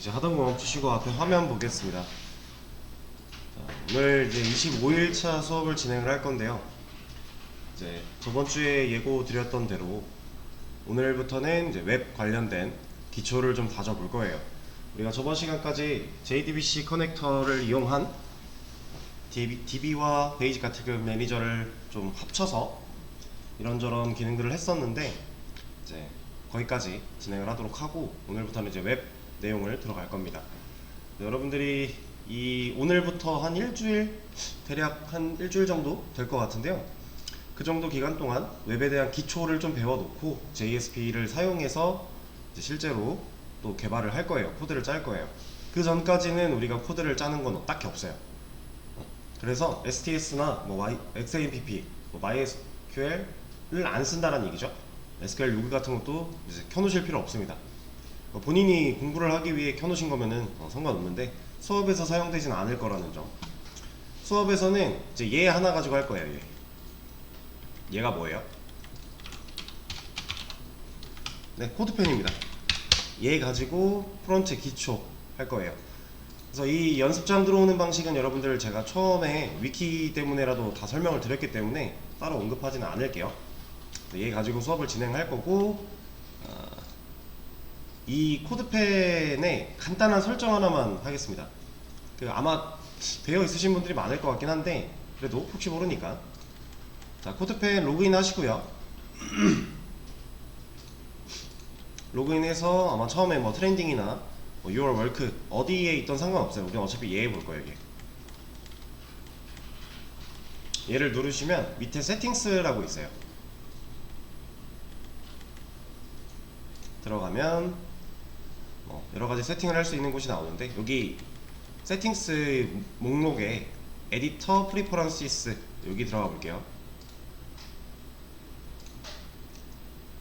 이제 하던 거 멈추시고 앞에 화면 보겠습니다. 자, 오늘 이제 25일차 수업을 진행을 할 건데요. 이제 저번 주에 예고 드렸던 대로 오늘부터는 이제 웹 관련된 기초를 좀 다져볼 거예요. 우리가 저번 시간까지 JDBC 커넥터를 이용한 DB와 베이직 같은 매니저를 좀 합쳐서 이런저런 기능들을 했었는데 이제 거기까지 진행을 하도록 하고 오늘부터는 이제 웹 내용을 들어갈 겁니다. 여러분들이 이 오늘부터 한 일주일, 대략 한 일주일 정도 될 것 같은데요. 그 정도 기간 동안 웹에 대한 기초를 좀 배워놓고 JSP를 사용해서 이제 실제로 또 개발을 할 거예요. 코드를 짤 거예요. 그 전까지는 우리가 코드를 짜는 건 딱히 없어요. 그래서 STS나 뭐 XAMPP, 뭐 MySQL을 안 쓴다는 얘기죠. SQL 로그 같은 것도 이제 켜놓으실 필요 없습니다. 본인이 공부를 하기 위해 켜놓으신 거면은 상관없는데 수업에서 사용되진 않을 거라는 점. 수업에서는 이제 얘 하나 가지고 할 거예요. 얘가 뭐예요? 네, 코드펜입니다. 얘 가지고 프론트 기초 할 거예요. 그래서 이 연습장 들어오는 방식은 여러분들 제가 처음에 위키 때문에라도 다 설명을 드렸기 때문에 따로 언급하지는 않을게요. 얘 가지고 수업을 진행할 거고, 이 코드펜에 간단한 설정 하나만 하겠습니다. 아마 되어 있으신 분들이 많을 것 같긴 한데 그래도 혹시 모르니까. 자, 코드펜 로그인 하시고요. 로그인해서 아마 처음에 뭐 트렌딩이나 뭐 your work 어디에 있던 상관없어요. 우리는 어차피 얘 볼 거예요. 얘를 누르시면 밑에 세팅스라고 있어요. 들어가면 여러가지 세팅을 할 수 있는 곳이 나오는데 여기 세팅스 목록에 에디터 프리퍼런시스 여기 들어가 볼게요.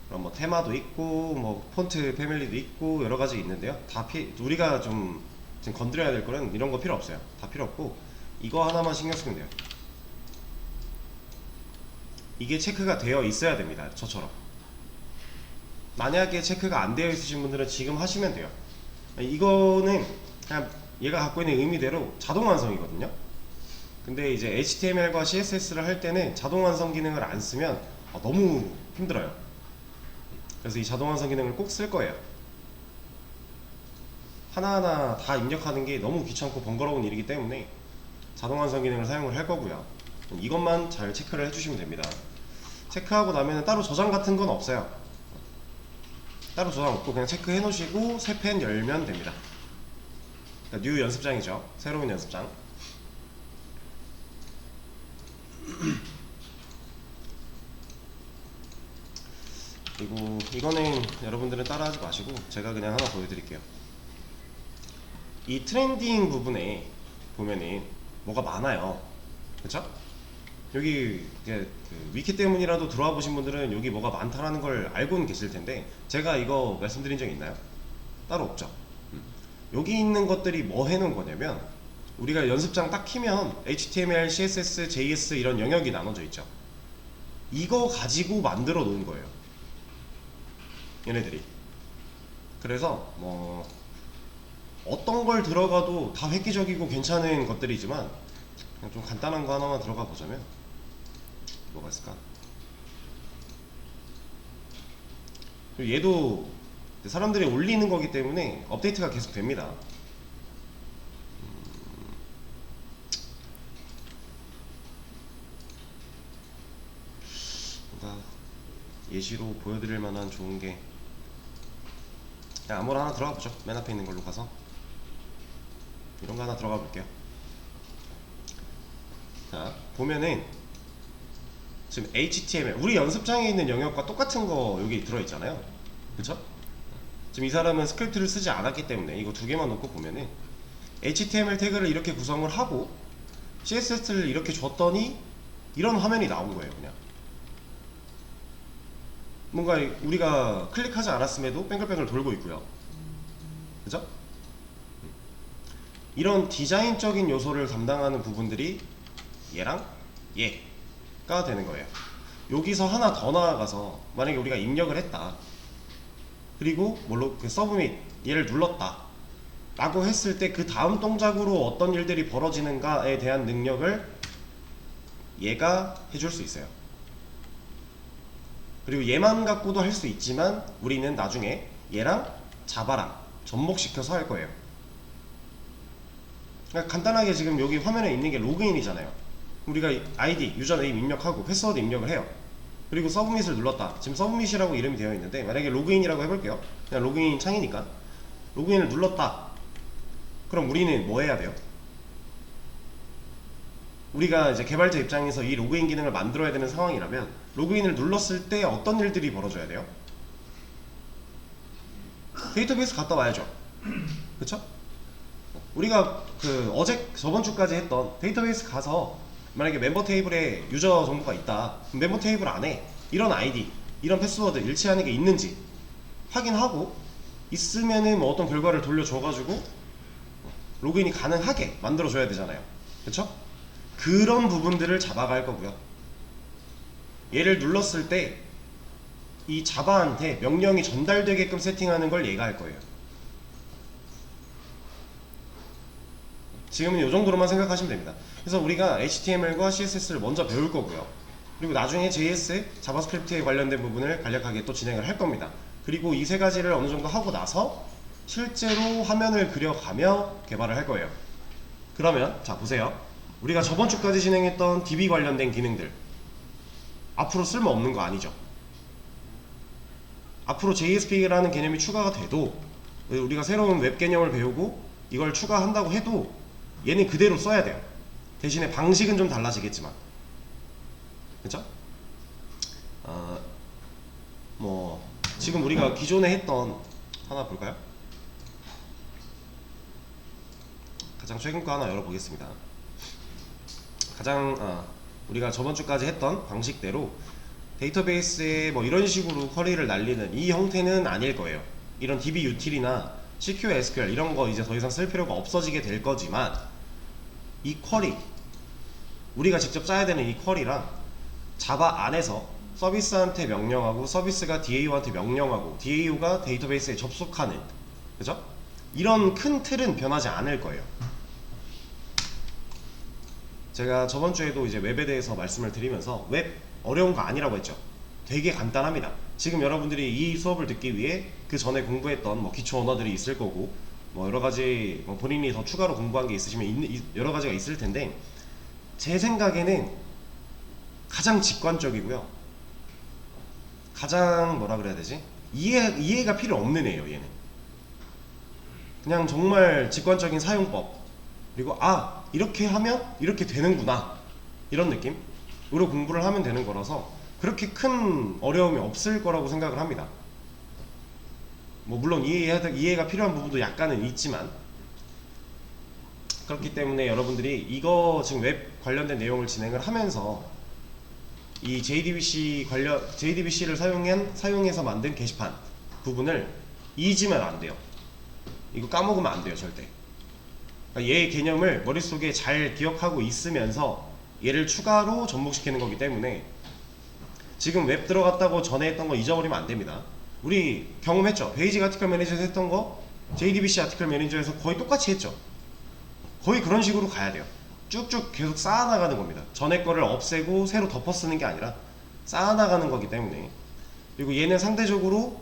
그럼 뭐 테마도 있고 뭐 폰트 패밀리도 있고 여러가지 있는데요. 다 우리가 좀 지금 건드려야 될 거는 이런 거 필요 없어요. 다 필요 없고 이거 하나만 신경 쓰면 돼요. 이게 체크가 되어 있어야 됩니다. 저처럼. 만약에 체크가 안 되어 있으신 분들은 지금 하시면 돼요. 이거는 그냥 얘가 갖고 있는 의미대로 자동 완성이거든요. 근데 이제 HTML과 CSS를 할 때는 자동 완성 기능을 안 쓰면 너무 힘들어요. 그래서 이 자동 완성 기능을 꼭 쓸 거예요. 하나하나 다 입력하는 게 너무 귀찮고 번거로운 일이기 때문에 자동 완성 기능을 사용을 할 거고요. 이것만 잘 체크를 해주시면 됩니다. 체크하고 나면 따로 저장 같은 건 없어요. 따로 저장 없고 그냥 체크해 놓으시고 새 펜 열면 됩니다. 그러니까 뉴 연습장이죠. 새로운 연습장. 그리고 이거는 여러분들은 따라하지 마시고 제가 그냥 하나 보여드릴게요. 이 트렌딩 부분에 보면은 뭐가 많아요. 그쵸? 여기 이제 위키 때문이라도 들어와 보신 분들은 여기 뭐가 많다라는 걸 알고는 계실 텐데 제가 이거 말씀드린 적 있나요? 따로 없죠. 여기 있는 것들이 뭐 해놓은 거냐면 우리가 연습장 딱 키면 HTML, CSS, JS 이런 영역이 나눠져 있죠. 이거 가지고 만들어 놓은 거예요. 얘네들이. 그래서 뭐 어떤 걸 들어가도 다 획기적이고 괜찮은 것들이지만 그냥 좀 간단한 거 하나만 들어가 보자면 뭐가 있을까? 얘도 사람들이 올리는 거기 때문에 업데이트가 계속 됩니다. 뭔가 예시로 보여드릴 만한 좋은 게 그냥 아무나 하나 들어가 보죠. 맨 앞에 있는 걸로 가서 이런 거 하나 들어가 볼게요. 자, 보면은 지금 HTML 우리 연습장에 있는 영역과 똑같은 거 여기 들어있잖아요. 그쵸? 지금 이 사람은 스크립트를 쓰지 않았기 때문에 이거 두 개만 놓고 보면은 HTML 태그를 이렇게 구성을 하고 CSS를 이렇게 줬더니 이런 화면이 나온 거예요. 그냥 뭔가 우리가 클릭하지 않았음에도 뱅글뱅글 돌고 있고요. 그죠? 이런 디자인적인 요소를 담당하는 부분들이 얘랑 얘가 되는 거예요. 여기서 하나 더 나아가서 만약에 우리가 입력을 했다. 그리고 뭘로 그 서브밋 얘를 눌렀다. 라고 했을 때 그 다음 동작으로 어떤 일들이 벌어지는가에 대한 능력을 얘가 해줄 수 있어요. 그리고 얘만 갖고도 할 수 있지만 우리는 나중에 얘랑 자바랑 접목시켜서 할 거예요. 그러니까 간단하게 지금 여기 화면에 있는 게 로그인이잖아요. 우리가 아이디, 유저네임 입력하고 패스워드 입력을 해요. 그리고 서브밋을 눌렀다. 지금 서브밋이라고 이름이 되어 있는데 만약에 로그인이라고 해볼게요. 그냥 로그인 창이니까 로그인을 눌렀다. 그럼 우리는 뭐 해야 돼요? 우리가 이제 개발자 입장에서 이 로그인 기능을 만들어야 되는 상황이라면 로그인을 눌렀을 때 어떤 일들이 벌어져야 돼요? 데이터베이스 갔다 와야죠. 그쵸? 우리가 저번 주까지 했던 데이터베이스 가서 만약에 멤버 테이블에 유저 정보가 있다. 그럼 멤버 테이블 안에 이런 아이디, 이런 패스워드 일치하는 게 있는지 확인하고 있으면은 뭐 어떤 결과를 돌려줘가지고 로그인이 가능하게 만들어줘야 되잖아요. 그쵸? 그런 부분들을 자바가 할 거고요. 얘를 눌렀을 때 이 자바한테 명령이 전달되게끔 세팅하는 걸 얘가 할 거예요. 지금은 이 정도로만 생각하시면 됩니다. 그래서 우리가 HTML과 CSS를 먼저 배울 거고요. 그리고 나중에 JS, 자바스크립트에 관련된 부분을 간략하게 또 진행을 할 겁니다. 그리고 이 세 가지를 어느 정도 하고 나서 실제로 화면을 그려가며 개발을 할 거예요. 그러면 자 보세요. 우리가 저번 주까지 진행했던 DB 관련된 기능들 앞으로 쓸모없는 거 아니죠? 앞으로 JSP라는 개념이 추가가 돼도 우리가 새로운 웹 개념을 배우고 이걸 추가한다고 해도 얘는 그대로 써야 돼요. 대신에 방식은 좀 달라지겠지만, 그쵸? 뭐 지금 우리가 기존에 했던 하나 볼까요? 가장 최근 거 하나 열어보겠습니다. 가장 우리가 저번 주까지 했던 방식대로 데이터베이스에 뭐 이런 식으로 쿼리를 날리는 이 형태는 아닐 거예요. 이런 DB util이나 CQ, SQL 이런 거 이제 더 이상 쓸 필요가 없어지게 될 거지만 이 쿼리 우리가 직접 짜야 되는 이 쿼리랑 자바 안에서 서비스한테 명령하고 서비스가 DAO한테 명령하고 DAO가 데이터베이스에 접속하는, 그죠? 이런 큰 틀은 변하지 않을 거예요. 제가 저번 주에도 이제 웹에 대해서 말씀을 드리면서 웹 어려운 거 아니라고 했죠. 되게 간단합니다. 지금 여러분들이 이 수업을 듣기 위해 그 전에 공부했던 뭐 기초 언어들이 있을 거고 뭐 여러 가지 뭐 본인이 더 추가로 공부한 게 있으시면 여러 가지가 있을 텐데 제 생각에는 가장 직관적이고요. 가장 뭐라 그래야 되지? 이해가 필요 없는 애예요, 얘는. 그냥 정말 직관적인 사용법. 그리고 이렇게 하면 이렇게 되는구나. 이런 느낌? 으로 공부를 하면 되는 거라서 그렇게 큰 어려움이 없을 거라고 생각을 합니다. 뭐 물론 이해가 필요한 부분도 약간은 있지만 그렇기 때문에 여러분들이 이거 지금 웹 관련된 내용을 진행을 하면서 이 JDBC를 사용해서 만든 게시판 부분을 잊으면 안 돼요. 이거 까먹으면 안 돼요, 절대. 그러니까 얘의 개념을 머릿속에 잘 기억하고 있으면서 얘를 추가로 접목시키는 거기 때문에 지금 웹 들어갔다고 전에 했던 거 잊어버리면 안 됩니다. 우리 경험했죠? 베이직 아티클 매니저에서 했던 거 JDBC 아티클 매니저에서 거의 똑같이 했죠. 거의 그런 식으로 가야 돼요. 쭉쭉 계속 쌓아나가는 겁니다. 전에 거를 없애고 새로 덮어 쓰는 게 아니라 쌓아나가는 거기 때문에. 그리고 얘는 상대적으로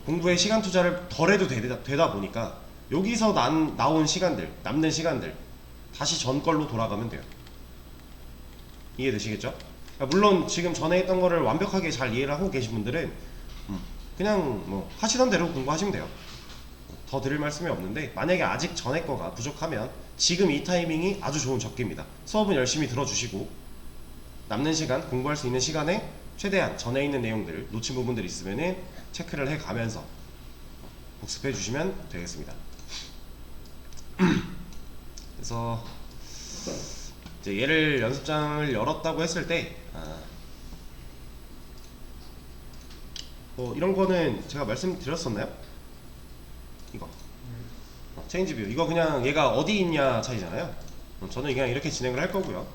공부에 시간 투자를 덜 해도 되다 보니까 여기서 나온 시간들, 남는 시간들 다시 전 걸로 돌아가면 돼요. 이해되시겠죠? 그러니까 물론 지금 전에 했던 거를 완벽하게 잘 이해를 하고 계신 분들은 그냥 뭐 하시던 대로 공부하시면 돼요. 더 드릴 말씀이 없는데 만약에 아직 전에 거가 부족하면 지금 이 타이밍이 아주 좋은 접기입니다. 수업은 열심히 들어주시고 남는 시간, 공부할 수 있는 시간에 최대한 전에 있는 내용들, 놓친 부분들 있으면은 체크를 해가면서 복습해 주시면 되겠습니다. 그래서 이제 얘를 연습장을 열었다고 했을 때 뭐 이런 거는 제가 말씀드렸었나요? 이거 체인지 뷰 이거 그냥 얘가 어디 있냐 차이잖아요. 저는 그냥 이렇게 진행을 할 거고요.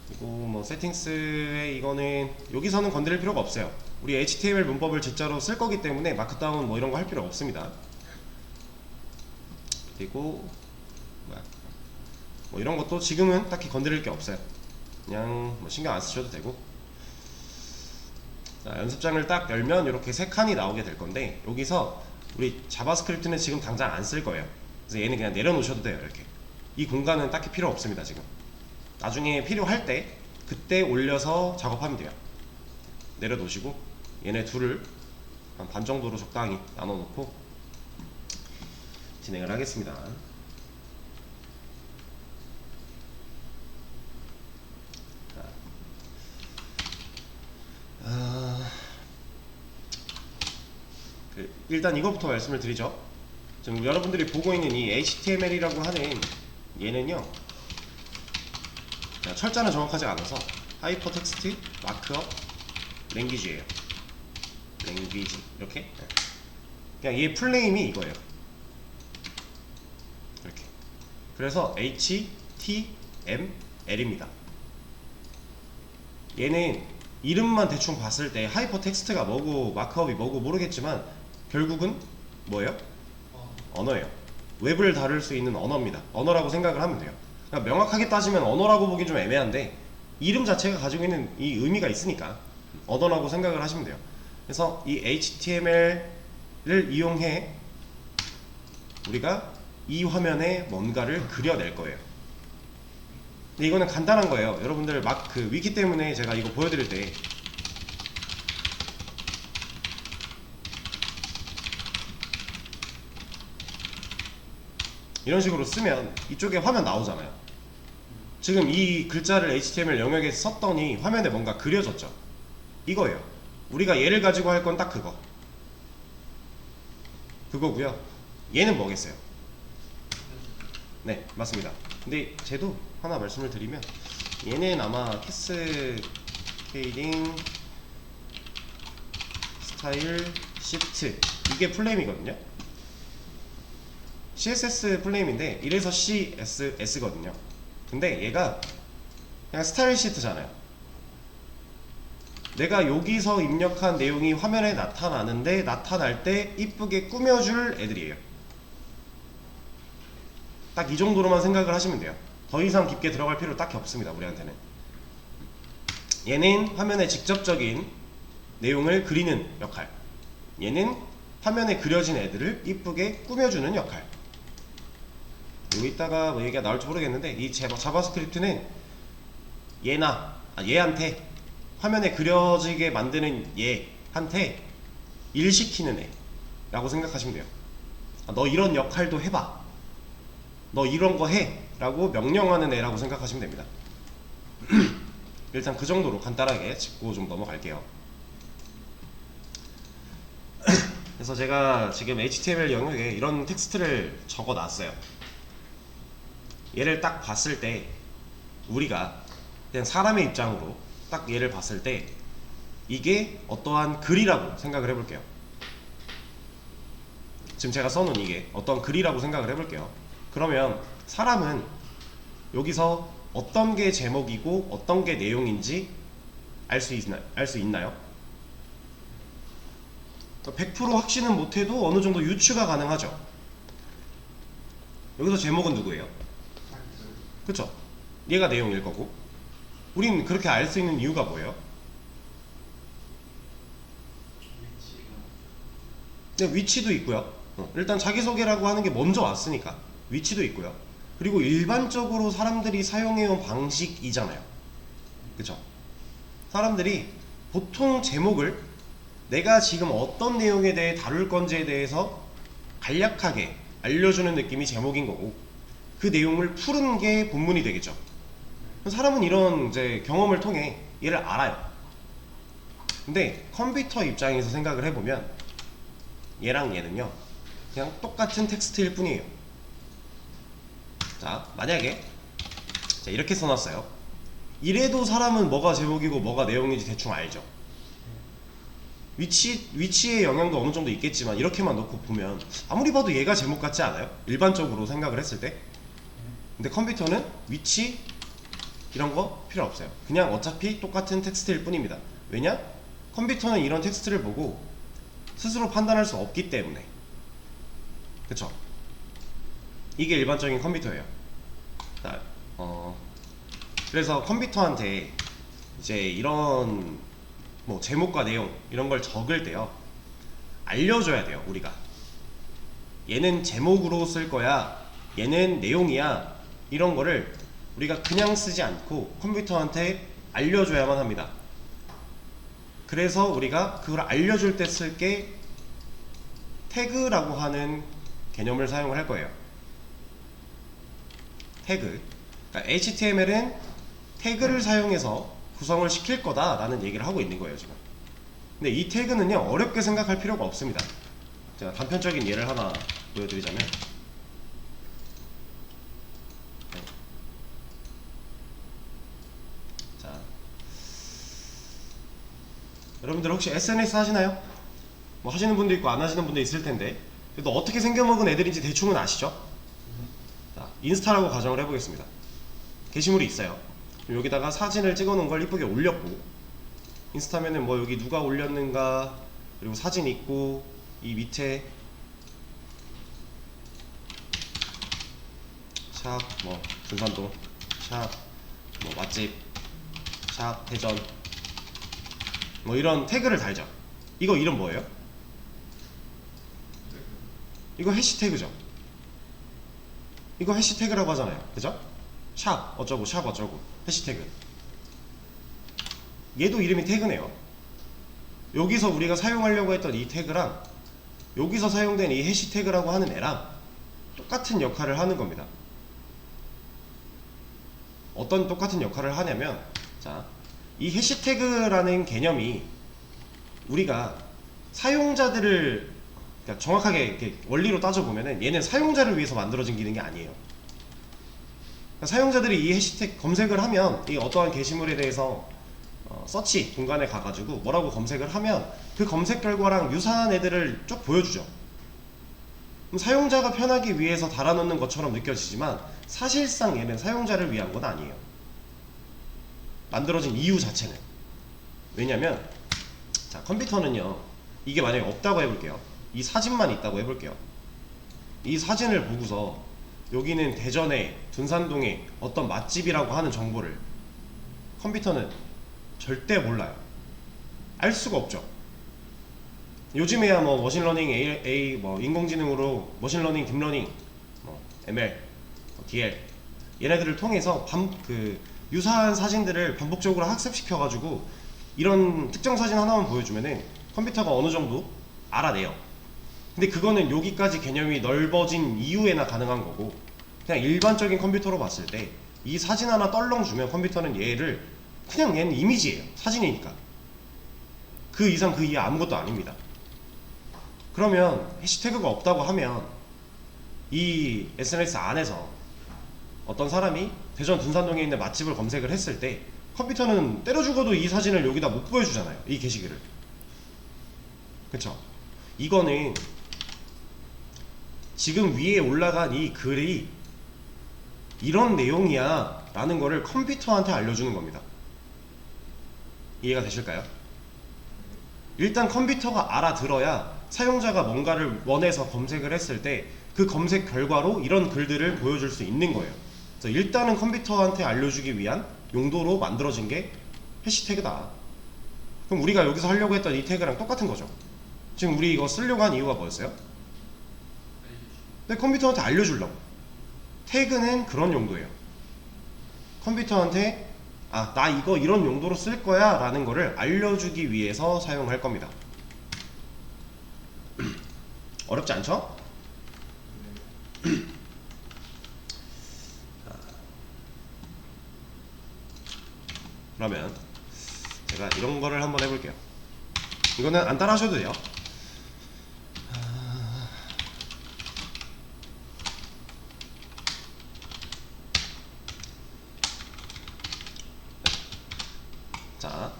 그리고 뭐 세팅스에 이거는 여기서는 건드릴 필요가 없어요. 우리 HTML 문법을 진짜로 쓸 거기 때문에 마크다운 뭐 이런 거 할 필요 없습니다. 그리고 뭐야, 뭐 이런 것도 지금은 딱히 건드릴 게 없어요. 그냥 뭐 신경 안 쓰셔도 되고. 자, 연습장을 딱 열면 이렇게 세 칸이 나오게 될 건데, 여기서 우리 자바스크립트는 지금 당장 안 쓸 거예요. 그래서 얘는 그냥 내려놓으셔도 돼요. 이렇게 이 공간은 딱히 필요 없습니다. 지금 나중에 필요할 때 그때 올려서 작업하면 돼요. 내려놓으시고 얘네 둘을 한 반 정도로 적당히 나눠 놓고 진행을 하겠습니다. 일단 이것부터 말씀을 드리죠. 지금 여러분들이 보고 있는 이 HTML이라고 하는 얘는요, 철자는 정확하지 않아서 하이퍼텍스트 마크업 랭귀지예요. 랭귀지 이렇게. 그냥 얘 풀네임이 이거예요. 이렇게. 그래서 HTML입니다. 얘는 이름만 대충 봤을 때 하이퍼텍스트가 뭐고 마크업이 뭐고 모르겠지만 결국은 뭐예요? 언어예요. 웹을 다룰 수 있는 언어입니다. 언어라고 생각을 하면 돼요. 그러니까 명확하게 따지면 언어라고 보기 좀 애매한데 이름 자체가 가지고 있는 이 의미가 있으니까 언어라고 생각을 하시면 돼요. 그래서 이 HTML을 이용해 우리가 이 화면에 뭔가를 그려낼 거예요. 근데 이거는 간단한 거예요. 여러분들 막 그 위키 때문에 제가 이거 보여드릴 때 이런 식으로 쓰면 이쪽에 화면 나오잖아요. 지금 이 글자를 HTML 영역에서 썼더니 화면에 뭔가 그려졌죠. 이거예요. 우리가 얘를 가지고 할 건 딱 그거고요. 얘는 뭐겠어요? 네, 맞습니다. 근데 쟤도 하나 말씀을 드리면 얘는 아마 캐스케이딩 스타일 시프트 이게 풀네임이거든요. CSS 풀네임인데 이래서 CSS거든요. 근데 얘가 그냥 스타일 시트잖아요. 내가 여기서 입력한 내용이 화면에 나타나는데 나타날 때 이쁘게 꾸며줄 애들이에요. 딱 이 정도로만 생각을 하시면 돼요. 더 이상 깊게 들어갈 필요 딱히 없습니다. 우리한테는. 얘는 화면에 직접적인 내용을 그리는 역할, 얘는 화면에 그려진 애들을 이쁘게 꾸며주는 역할. 여기 있다가 뭐 얘기가 나올지 모르겠는데 이 자바스크립트는 얘한테 화면에 그려지게 만드는 얘한테 일 시키는 애 라고 생각하시면 돼요. 너 이런 역할도 해봐, 너 이런 거 해 라고 명령하는 애라고 생각하시면 됩니다. 일단 그 정도로 간단하게 짚고 좀 넘어갈게요. 그래서 제가 지금 HTML 영역에 이런 텍스트를 적어 놨어요. 얘를 딱 봤을 때 우리가 그냥 사람의 입장으로 딱 얘를 봤을 때 이게 어떠한 글이라고 생각을 해볼게요. 지금 제가 써놓은 이게 어떤 글이라고 생각을 해볼게요. 그러면 사람은 여기서 어떤 게 제목이고 어떤 게 내용인지 알 수 있나요? 100% 확신은 못해도 어느 정도 유추가 가능하죠. 여기서 제목은 누구예요? 그쵸? 얘가 내용일 거고, 우린 그렇게 알 수 있는 이유가 뭐예요? 네, 위치도 있고요. 일단 자기소개라고 하는 게 먼저 왔으니까 위치도 있고요. 그리고 일반적으로 사람들이 사용해온 방식이잖아요. 그쵸? 사람들이 보통 제목을 내가 지금 어떤 내용에 대해 다룰 건지에 대해서 간략하게 알려주는 느낌이 제목인 거고, 그 내용을 푸는 게 본문이 되겠죠. 사람은 이런 이제 경험을 통해 얘를 알아요. 근데 컴퓨터 입장에서 생각을 해보면 얘랑 얘는요 그냥 똑같은 텍스트일 뿐이에요. 자, 만약에 자, 이렇게 써놨어요. 이래도 사람은 뭐가 제목이고 뭐가 내용인지 대충 알죠. 위치의 영향도 어느 정도 있겠지만 이렇게만 놓고 보면 아무리 봐도 얘가 제목 같지 않아요? 일반적으로 생각을 했을 때. 근데 컴퓨터는 위치 이런 거 필요 없어요. 그냥 어차피 똑같은 텍스트일 뿐입니다. 왜냐? 컴퓨터는 이런 텍스트를 보고 스스로 판단할 수 없기 때문에. 그쵸? 이게 일반적인 컴퓨터예요. 자, 그래서 컴퓨터한테 이제 이런 뭐 제목과 내용 이런 걸 적을 때요, 알려줘야 돼요. 우리가 얘는 제목으로 쓸 거야, 얘는 내용이야, 이런 거를 우리가 그냥 쓰지 않고 컴퓨터한테 알려줘야만 합니다. 그래서 우리가 그걸 알려줄 때 쓸 게 태그라고 하는 개념을 사용을 할 거예요. 태그. 그러니까 HTML은 태그를 사용해서 구성을 시킬 거다 라는 얘기를 하고 있는 거예요 지금. 근데 이 태그는요, 어렵게 생각할 필요가 없습니다. 제가 단편적인 예를 하나 보여드리자면, 자, 여러분들 혹시 SNS 하시나요? 뭐 하시는 분도 있고 안 하시는 분도 있을 텐데, 그래도 어떻게 생겨먹은 애들인지 대충은 아시죠? 자, 인스타라고 가정을 해보겠습니다. 게시물이 있어요. 여기다가 사진을 찍어 놓은 걸 이쁘게 올렸고, 인스타면은 뭐 여기 누가 올렸는가, 그리고 사진 있고, 이 밑에 샵 뭐 군산동, 샵 뭐 맛집, 샵 대전, 뭐 이런 태그를 달죠. 이거 이름 뭐예요? 이거 해시태그죠. 이거 해시태그라고 하잖아요. 그죠? 샵 어쩌고 샵 어쩌고 해시태그. 얘도 이름이 태그네요. 여기서 우리가 사용하려고 했던 이 태그랑 여기서 사용된 이 해시태그라고 하는 애랑 똑같은 역할을 하는 겁니다. 어떤 똑같은 역할을 하냐면, 자, 이 해시태그라는 개념이 우리가 사용자들을, 그러니까 정확하게 이렇게 원리로 따져보면은 얘는 사용자를 위해서 만들어진 기능이 아니에요. 그러니까 사용자들이 이 해시태그 검색을 하면, 이 어떠한 게시물에 대해서 서치 공간에 가가지고 뭐라고 검색을 하면 그 검색 결과랑 유사한 애들을 쭉 보여주죠. 그럼 사용자가 편하기 위해서 달아놓는 것처럼 느껴지지만 사실상 얘는 사용자를 위한 건 아니에요. 만들어진 이유 자체는. 왜냐면, 자, 컴퓨터는요, 이게 만약에 없다고 해볼게요. 이 사진만 있다고 해볼게요. 이 사진을 보고서 여기는 대전에 둔산동에 어떤 맛집이라고 하는 정보를 컴퓨터는 절대 몰라요. 알 수가 없죠. 요즘에야 뭐 머신러닝, AI 뭐 인공지능으로 머신러닝, 딥러닝, 뭐 ML, DL 얘네들을 통해서 유사한 사진들을 반복적으로 학습시켜가지고 이런 특정 사진 하나만 보여주면은 컴퓨터가 어느 정도 알아내요. 근데 그거는 여기까지 개념이 넓어진 이후에나 가능한 거고, 그냥 일반적인 컴퓨터로 봤을 때 이 사진 하나 떨렁 주면 컴퓨터는 얘를 그냥 얘는 이미지예요. 사진이니까. 그 이상 그 이하 아무것도 아닙니다. 그러면 해시태그가 없다고 하면 이 SNS 안에서 어떤 사람이 대전 둔산동에 있는 맛집을 검색을 했을 때 컴퓨터는 때려 죽어도 이 사진을 여기다 못 보여주잖아요. 이 게시글을. 그쵸? 이거는 지금 위에 올라간 이 글이 이런 내용이야 라는 거를 컴퓨터한테 알려주는 겁니다. 이해가 되실까요? 일단 컴퓨터가 알아들어야 사용자가 뭔가를 원해서 검색을 했을 때 그 검색 결과로 이런 글들을 보여줄 수 있는 거예요. 그래서 일단은 컴퓨터한테 알려주기 위한 용도로 만들어진 게 해시태그다. 그럼 우리가 여기서 하려고 했던 이 태그랑 똑같은 거죠. 지금 우리 이거 쓰려고 한 이유가 뭐였어요? 근데 컴퓨터한테 알려주려고. 태그는 그런 용도예요. 컴퓨터한테 나 이거 이런 용도로 쓸 거야 라는 거를 알려주기 위해서 사용할 겁니다. 어렵지 않죠? 그러면 제가 이런 거를 한번 해볼게요. 이거는 안 따라 하셔도 돼요. 자,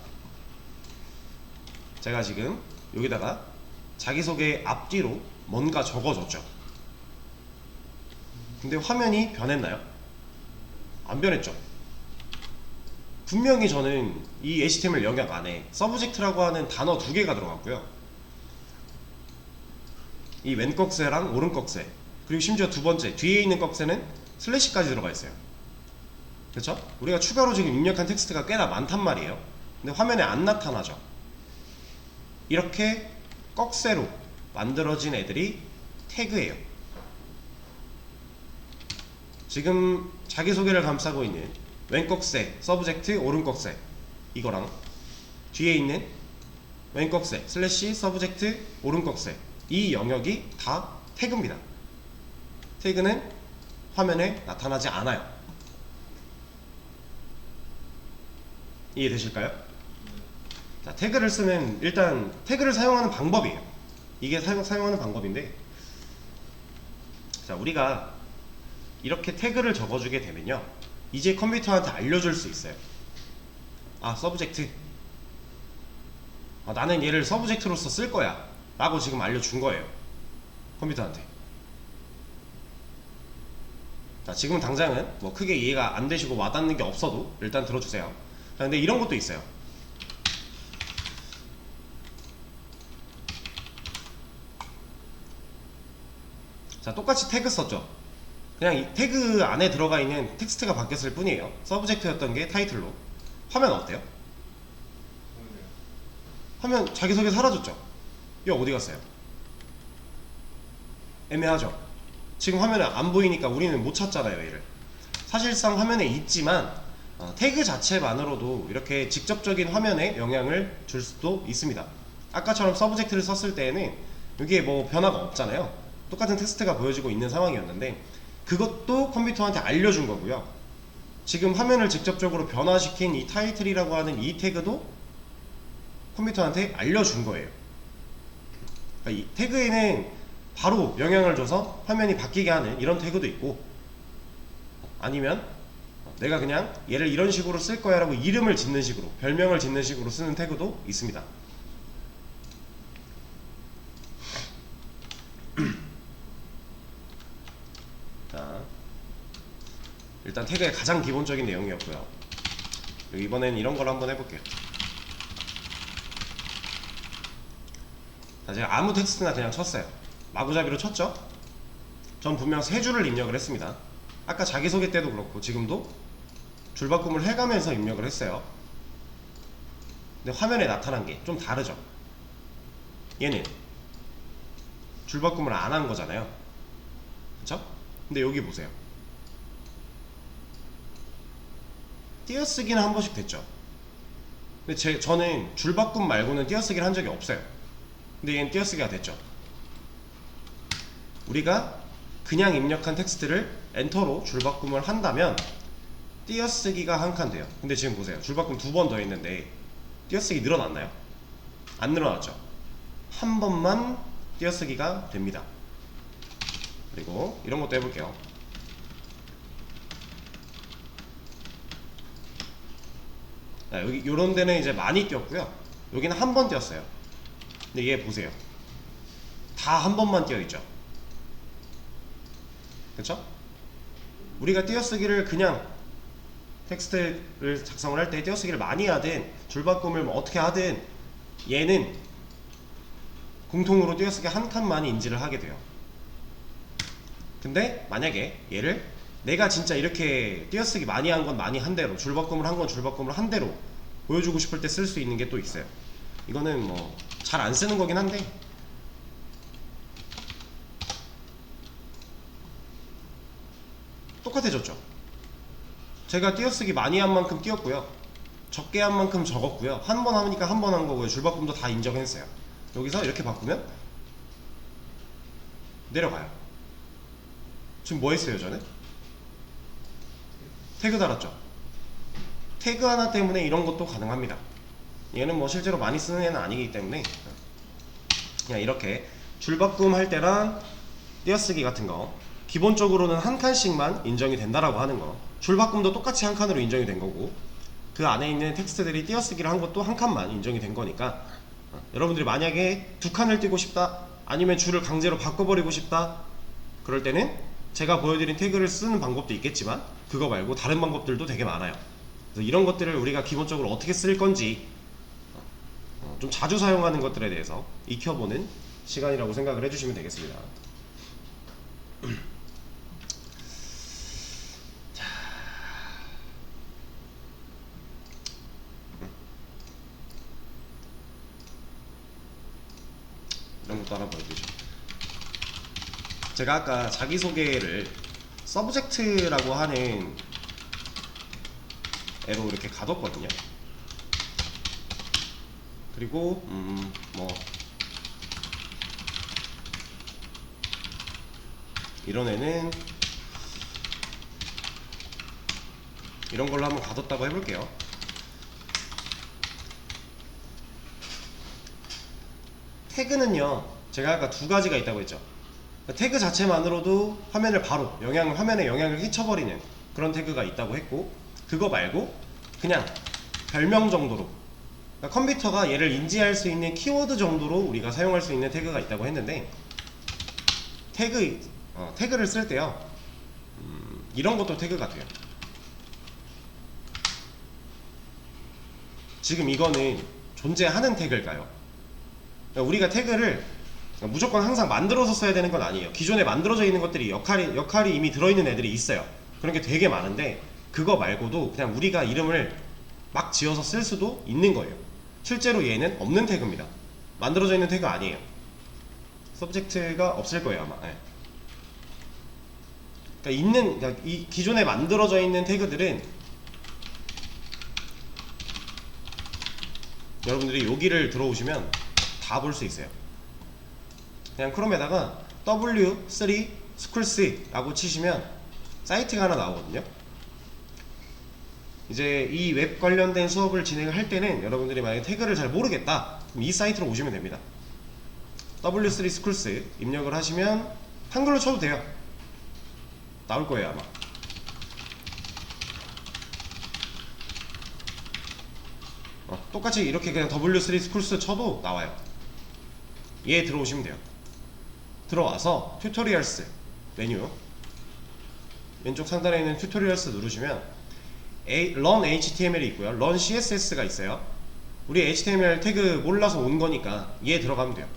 제가 지금 여기다가 자기소개 앞뒤로 뭔가 적어줬죠. 근데 화면이 변했나요? 안 변했죠. 분명히 저는 이 HTML 영역 안에 서브젝트라고 하는 단어 2개가 들어갔고요. 이 왼꺽쇠랑 오른꺽쇠, 그리고 심지어 두 번째 뒤에 있는 꺽쇠는 슬래시까지 들어가 있어요. 그렇죠? 우리가 추가로 지금 입력한 텍스트가 꽤나 많단 말이에요. 근데 화면에 안 나타나죠. 이렇게 꺽쇠로 만들어진 애들이 태그예요. 지금 자기소개를 감싸고 있는 왼 꺽쇠, 서브젝트, 오른 꺽쇠 이거랑 뒤에 있는 왼 꺽쇠, 슬래시, 서브젝트, 오른 꺽쇠 이 영역이 다 태그입니다. 태그는 화면에 나타나지 않아요. 이해되실까요? 자, 태그를 쓰는 일단 태그를 사용하는 방법이에요. 이게 사용하는 방법인데, 자, 우리가 이렇게 태그를 적어주게 되면요, 이제 컴퓨터한테 알려줄 수 있어요. 아, 서브젝트. 나는 얘를 서브젝트로서 쓸 거야 라고 지금 알려준 거예요, 컴퓨터한테. 자, 지금 당장은 뭐 크게 이해가 안 되시고 와닿는 게 없어도 일단 들어주세요. 자, 근데 이런 것도 있어요. 자, 똑같이 태그 썼죠. 그냥 이 태그 안에 들어가 있는 텍스트가 바뀌었을 뿐이에요. 서브젝트였던 게 타이틀로. 화면 어때요? 화면 자기소개 사라졌죠? 이거 어디 갔어요? 애매하죠? 지금 화면에 안 보이니까 우리는 못 찾잖아요, 얘를. 사실상 화면에 있지만 태그 자체만으로도 이렇게 직접적인 화면에 영향을 줄 수도 있습니다. 아까처럼 서브젝트를 썼을 때에는 여기에 뭐 변화가 없잖아요. 똑같은 텍스트가 보여지고 있는 상황이었는데 그것도 컴퓨터한테 알려준 거고요. 지금 화면을 직접적으로 변화시킨 이 타이틀이라고 하는 이 태그도 컴퓨터한테 알려준 거예요. 그러니까 이 태그에는 바로 영향을 줘서 화면이 바뀌게 하는 이런 태그도 있고, 아니면 내가 그냥 얘를 이런 식으로 쓸 거야 라고 이름을 짓는 식으로, 별명을 짓는 식으로 쓰는 태그도 있습니다. 자, 일단 태그의 가장 기본적인 내용이었고요. 이번엔 이런 걸 한번 해볼게요. 자, 제가 아무 텍스트나 그냥 쳤어요. 마구잡이로 쳤죠? 전 분명 세 줄을 입력을 했습니다. 아까 자기소개 때도 그렇고 지금도 줄바꿈을 해가면서 입력을 했어요. 근데 화면에 나타난 게 좀 다르죠? 얘는 줄바꿈을 안 한 거잖아요. 그쵸? 근데 여기 보세요. 띄어쓰기는 한 번씩 됐죠? 근데 저는 줄바꿈 말고는 띄어쓰기를 한 적이 없어요. 근데 얘는 띄어쓰기가 됐죠? 우리가 그냥 입력한 텍스트를 엔터로 줄바꿈을 한다면 띄어쓰기가 한 칸 돼요. 근데 지금 보세요. 줄바꿈 두 번 더 했는데 띄어쓰기 늘어났나요? 안 늘어났죠? 한 번만 띄어쓰기가 됩니다. 그리고 이런 것도 해볼게요. 자, 여기 요런 데는 이제 많이 띄었고요. 여기는 한 번 띄었어요. 근데 얘 보세요. 다 한 번만 띄어있죠? 그쵸? 우리가 띄어쓰기를 그냥 텍스트를 작성을 할 때 띄어쓰기를 많이 하든 줄바꿈을 뭐 어떻게 하든 얘는 공통으로 띄어쓰기 한 칸만 인지를 하게 돼요. 근데 만약에 얘를 내가 진짜 이렇게 띄어쓰기 많이 한 건 많이 한 대로, 줄바꿈을 한 건 줄바꿈을 한 대로 보여주고 싶을 때 쓸 수 있는 게 또 있어요. 이거는 뭐 잘 안 쓰는 거긴 한데, 똑같아졌죠? 제가 띄어쓰기 많이 한 만큼 띄었고요, 적게 한 만큼 적었고요, 한 번 하니까 한 번 한 거고요, 줄바꿈도 다 인정했어요. 여기서 이렇게 바꾸면 내려가요. 지금 뭐 했어요 저는? 태그 달았죠? 태그 하나 때문에 이런 것도 가능합니다. 얘는 뭐 실제로 많이 쓰는 애는 아니기 때문에 그냥 이렇게 줄바꿈 할 때랑 띄어쓰기 같은 거 기본적으로는 한 칸씩만 인정이 된다라고 하는 거, 줄바꿈도 똑같이 한 칸으로 인정이 된 거고 그 안에 있는 텍스트들이 띄어쓰기를 한 것도 한 칸만 인정이 된 거니까, 여러분들이 만약에 두 칸을 띄고 싶다, 아니면 줄을 강제로 바꿔버리고 싶다, 그럴 때는 제가 보여드린 태그를 쓰는 방법도 있겠지만 그거 말고 다른 방법들도 되게 많아요. 그래서 이런 것들을 우리가 기본적으로 어떻게 쓸 건지 좀 자주 사용하는 것들에 대해서 익혀보는 시간이라고 생각을 해주시면 되겠습니다. 모습도 하나 보여드리죠. 제가 아까 자기소개를 서브젝트라고 하는 애로 이렇게 가뒀거든요. 그리고 뭐 이런 애는 이런 걸로 한번 가뒀다고 해볼게요. 태그는요, 제가 아까 두 가지가 있다고 했죠. 태그 자체만으로도 화면을 바로 화면에 영향을 끼쳐버리는 그런 태그가 있다고 했고, 그거 말고 그냥 별명 정도로, 그러니까 컴퓨터가 얘를 인지할 수 있는 키워드 정도로 우리가 사용할 수 있는 태그가 있다고 했는데, 태그를 쓸 때요, 이런 것도 태그가 돼요. 지금 이거는 존재하는 태그일까요? 그러니까 우리가 태그를 무조건 항상 만들어서 써야 되는 건 아니에요. 기존에 만들어져 있는 것들이 역할이 이미 들어있는 애들이 있어요. 그런 게 되게 많은데, 그거 말고도 그냥 우리가 이름을 막 지어서 쓸 수도 있는 거예요. 실제로 얘는 없는 태그입니다. 만들어져 있는 태그 아니에요. 서브젝트가 없을 거예요, 아마. 네. 그러니까 이 기존에 만들어져 있는 태그들은 여러분들이 여기를 들어오시면 다 볼 수 있어요. 그냥 크롬에다가 W3 schools 라고 치시면 사이트가 하나 나오거든요. 이제 이 웹 관련된 수업을 진행을 할 때는 여러분들이 만약에 태그를 잘 모르겠다, 그럼 이 사이트로 오시면 됩니다. W3 schools 입력을 하시면 한글로 쳐도 돼요. 나올 거예요, 아마. 똑같이 이렇게 그냥 W3 schools 쳐도 나와요. 얘 들어오시면 돼요. 들어와서 튜토리얼스 메뉴 왼쪽 상단에 있는 튜토리얼스 누르시면 run html이 있고요, run css가 있어요. 우리 html 태그 몰라서 온 거니까 얘 들어가면 돼요.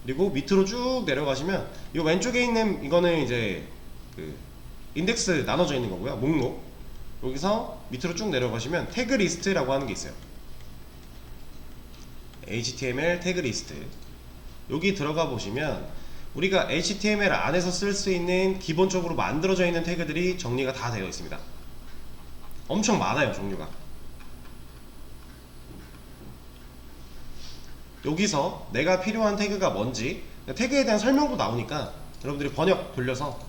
그리고 밑으로 쭉 내려가시면 이 왼쪽에 있는 이거는 이제 그 인덱스 나눠져 있는 거고요, 목록. 여기서 밑으로 쭉 내려가시면 태그 리스트라고 하는 게 있어요. HTML 태그 리스트. 여기 들어가 보시면 우리가 HTML 안에서 쓸 수 있는 기본적으로 만들어져 있는 태그들이 정리가 다 되어 있습니다. 엄청 많아요, 종류가. 여기서 내가 필요한 태그가 뭔지, 태그에 대한 설명도 나오니까 여러분들이 번역 돌려서,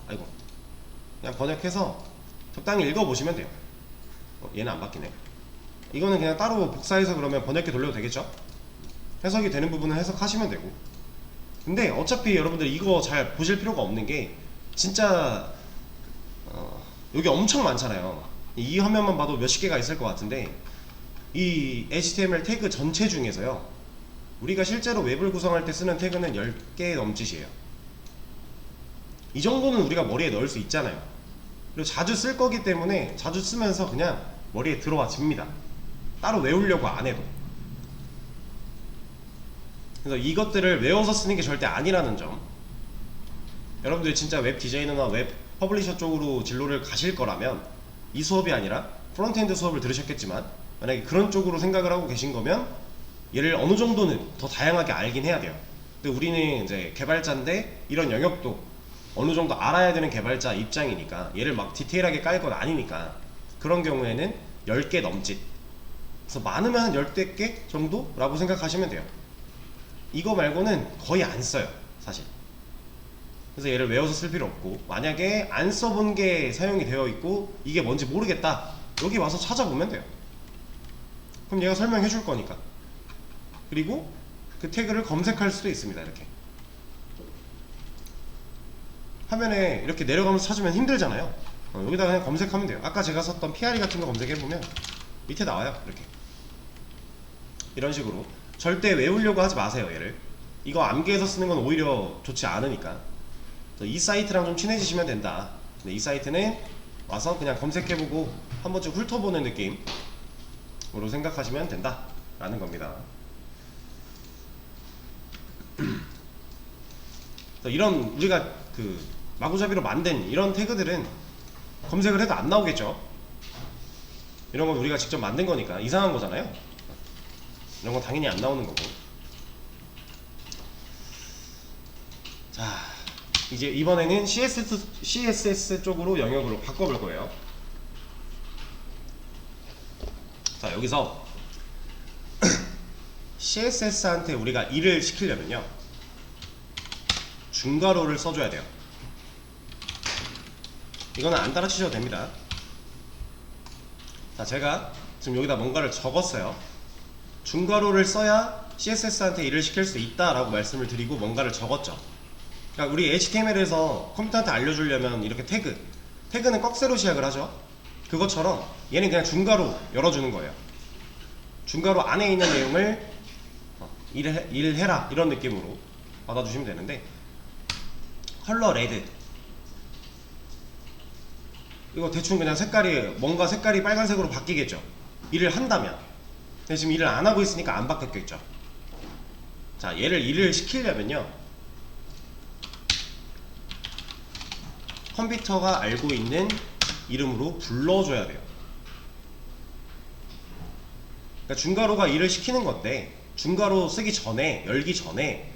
그냥 번역해서 적당히 읽어보시면 돼요. 얘는 안 바뀌네. 이거는 그냥 따로 복사해서 그러면 번역기 돌려도 되겠죠? 해석이 되는 부분은 해석하시면 되고. 근데 어차피 여러분들 이거 잘 보실 필요가 없는 게, 진짜 여기 엄청 많잖아요. 이 화면만 봐도 몇십 개가 있을 것 같은데, 이 HTML 태그 전체 중에서요, 우리가 실제로 웹을 구성할 때 쓰는 태그는 10개 넘짓이에요. 이 정도는 우리가 머리에 넣을 수 있잖아요. 그리고 자주 쓸 거기 때문에 자주 쓰면서 그냥 머리에 들어와 집니다. 따로 외우려고 안 해도. 그래서 이것들을 외워서 쓰는 게 절대 아니라는 점. 여러분들이 진짜 웹 디자이너나 웹 퍼블리셔 쪽으로 진로를 가실 거라면 이 수업이 아니라 프론트엔드 수업을 들으셨겠지만, 만약에 그런 쪽으로 생각을 하고 계신 거면 얘를 어느 정도는 더 다양하게 알긴 해야 돼요. 근데 우리는 이제 개발자인데 이런 영역도 어느 정도 알아야 되는 개발자 입장이니까 얘를 막 디테일하게 깔 건 아니니까, 그런 경우에는 10개 넘짓, 그래서 많으면 한 10개 정도라고 생각하시면 돼요. 이거 말고는 거의 안 써요, 사실. 그래서 얘를 외워서 쓸 필요 없고, 만약에 안 써본 게 사용이 되어 있고 이게 뭔지 모르겠다, 여기 와서 찾아보면 돼요. 그럼 얘가 설명해 줄 거니까. 그리고 그 태그를 검색할 수도 있습니다. 이렇게 화면에 이렇게 내려가면서 찾으면 힘들잖아요. 여기다 그냥 검색하면 돼요. 아까 제가 썼던 PRE 같은 거 검색해보면 밑에 나와요. 이렇게 이런 식으로. 절대 외우려고 하지 마세요, 얘를. 이거 암기해서 쓰는 건 오히려 좋지 않으니까. 이 사이트랑 좀 친해지시면 된다. 근데 이 사이트는 와서 그냥 검색해보고 한 번쯤 훑어보는 느낌으로 생각하시면 된다 라는 겁니다. 이런 우리가 그 마구잡이로 만든 이런 태그들은 검색을 해도 안 나오겠죠. 이런 건 우리가 직접 만든 거니까 이상한 거잖아요. 이런 건 당연히 안 나오는 거고. 자, 이제 이번에는 CSS 쪽으로 영역으로 바꿔볼 거예요. 자, 여기서 CSS한테 우리가 일을 시키려면요, 중괄호를 써줘야 돼요. 이거는 안 따라치셔도 됩니다. 자, 제가 지금 여기다 뭔가를 적었어요. 중괄호를 써야 CSS한테 일을 시킬 수 있다라고 말씀을 드리고 뭔가를 적었죠. 그러니까 우리 HTML에서 컴퓨터한테 알려주려면 이렇게 태그는 꺽쇠로 시작을 하죠. 그것처럼 얘는 그냥 중괄호 열어주는 거예요. 중괄호 안에 있는 내용을 일해라 이런 느낌으로 받아주시면 되는데, 컬러 레드 이거 대충 그냥 뭔가 색깔이 빨간색으로 바뀌겠죠, 일을 한다면. 근데 지금 일을 안 하고 있으니까 안 바뀌었겠죠. 자, 얘를 일을 시키려면요, 컴퓨터가 알고 있는 이름으로 불러줘야 돼요. 그러니까 중괄호가 일을 시키는 건데, 중괄호 쓰기 전에, 열기 전에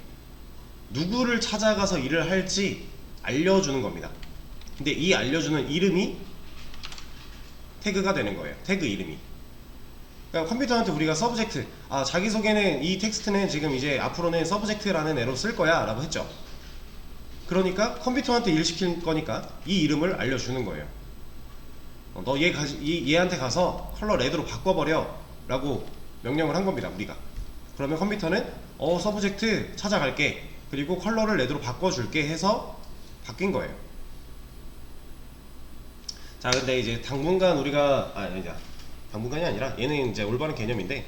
누구를 찾아가서 일을 할지 알려주는 겁니다. 근데 이 알려주는 이름이 태그가 되는 거예요. 태그 이름이. 그러니까 컴퓨터한테 우리가 서브젝트, 자기소개는 이 텍스트는 지금 이제 앞으로는 서브젝트라는 애로 쓸 거야 라고 했죠. 그러니까 컴퓨터한테 일 시킬 거니까 이 이름을 알려주는 거예요. 너 얘한테 가서 컬러 레드로 바꿔버려 라고 명령을 한 겁니다, 우리가. 그러면 컴퓨터는 서브젝트 찾아갈게, 그리고 컬러를 레드로 바꿔줄게 해서 바뀐 거예요. 자, 근데 이제 당분간 우리가 당분간이 아니라 얘는 이제 올바른 개념인데,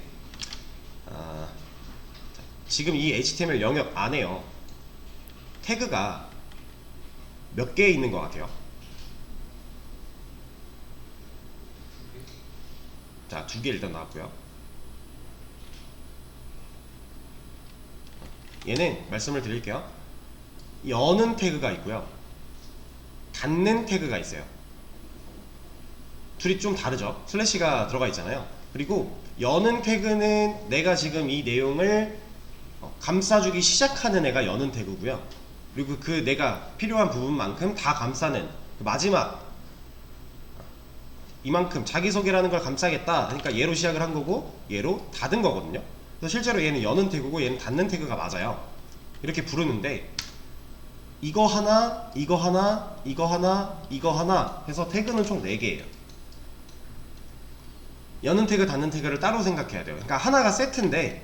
지금 이 HTML 영역 안에요, 태그가 몇 개 있는 것 같아요? 자, 2개 일단 나왔고요. 얘는 말씀을 드릴게요. 여는 태그가 있고요, 닫는 태그가 있어요. 둘이 좀 다르죠. 슬래시가 들어가 있잖아요. 그리고 여는 태그는 내가 지금 이 내용을 감싸주기 시작하는 애가 여는 태그고요. 그리고 그 내가 필요한 부분만큼 다 감싸는 마지막 이만큼 자기소개라는 걸 감싸겠다, 그러니까 얘로 시작을 한 거고 얘로 닫은 거거든요. 그래서 실제로 얘는 여는 태그고 얘는 닫는 태그가 맞아요. 이렇게 부르는데, 이거 하나, 이거 하나, 이거 하나, 이거 하나 해서 태그는 총 4개예요. 여는 태그, 닫는 태그를 따로 생각해야 돼요. 그러니까 하나가 세트인데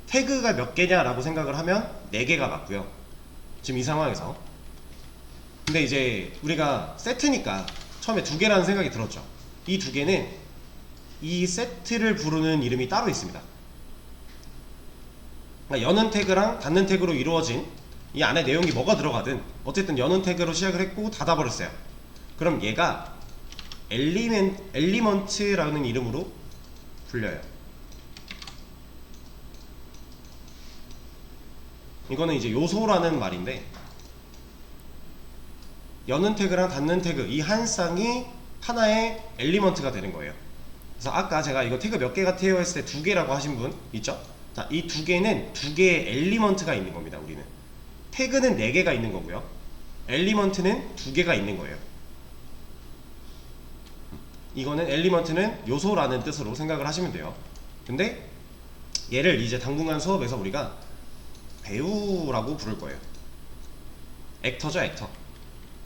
태그가 몇 개냐라고 생각을 하면 4개가 맞고요, 지금 이 상황에서. 근데 이제 우리가 세트니까 처음에 2개라는 생각이 들었죠. 이 2개는 이 세트를 부르는 이름이 따로 있습니다. 그러니까 여는 태그랑 닫는 태그로 이루어진 이 안에 내용이 뭐가 들어가든 어쨌든 여는 태그로 시작을 했고 닫아버렸어요. 그럼 얘가 엘리먼트라는 이름으로 불려요. 이거는 이제 요소라는 말인데, 여는 태그랑 닫는 태그 이 한 쌍이 하나의 엘리먼트가 되는 거예요. 그래서 아까 제가 이거 태그 몇 개 같아요 했을 때 2개라고 하신 분 있죠? 자, 이 2개는 2개의 엘리먼트가 있는 겁니다. 우리는 태그는 4개가 있는 거고요, 엘리먼트는 2개가 있는 거예요. 이거는 엘리먼트는 요소라는 뜻으로 생각을 하시면 돼요. 근데 얘를 이제 당분간 수업에서 우리가 배우라고 부를 거예요. 액터죠, 액터.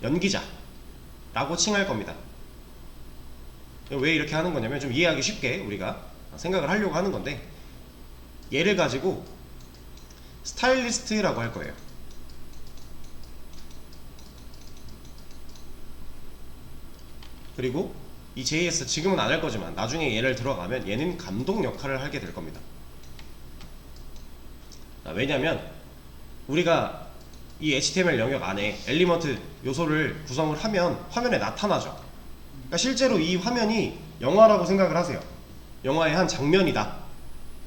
연기자 라고 칭할 겁니다. 왜 이렇게 하는 거냐면 좀 이해하기 쉽게 우리가 생각을 하려고 하는 건데, 얘를 가지고 스타일리스트라고 할 거예요. 그리고 이 JS 지금은 안 할 거지만 나중에 얘를 들어가면 얘는 감독 역할을 하게 될 겁니다. 왜냐면 우리가 이 HTML 영역 안에 엘리먼트 요소를 구성을 하면 화면에 나타나죠. 그러니까 실제로 이 화면이 영화라고 생각을 하세요. 영화의 한 장면이다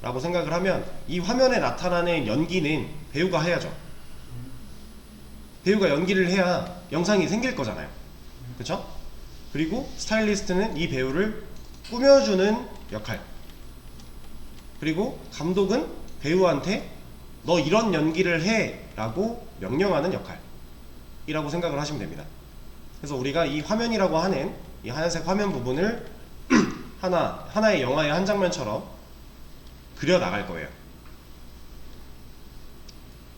라고 생각을 하면 이 화면에 나타나는 연기는 배우가 해야죠. 배우가 연기를 해야 영상이 생길 거잖아요. 그쵸? 그리고 스타일리스트는 이 배우를 꾸며주는 역할, 그리고 감독은 배우한테 너 이런 연기를 해 라고 명령하는 역할이라고 생각을 하시면 됩니다. 그래서 우리가 이 화면이라고 하는 이 하얀색 화면 부분을 하나의 영화의 한 장면처럼 그려 나갈 거예요.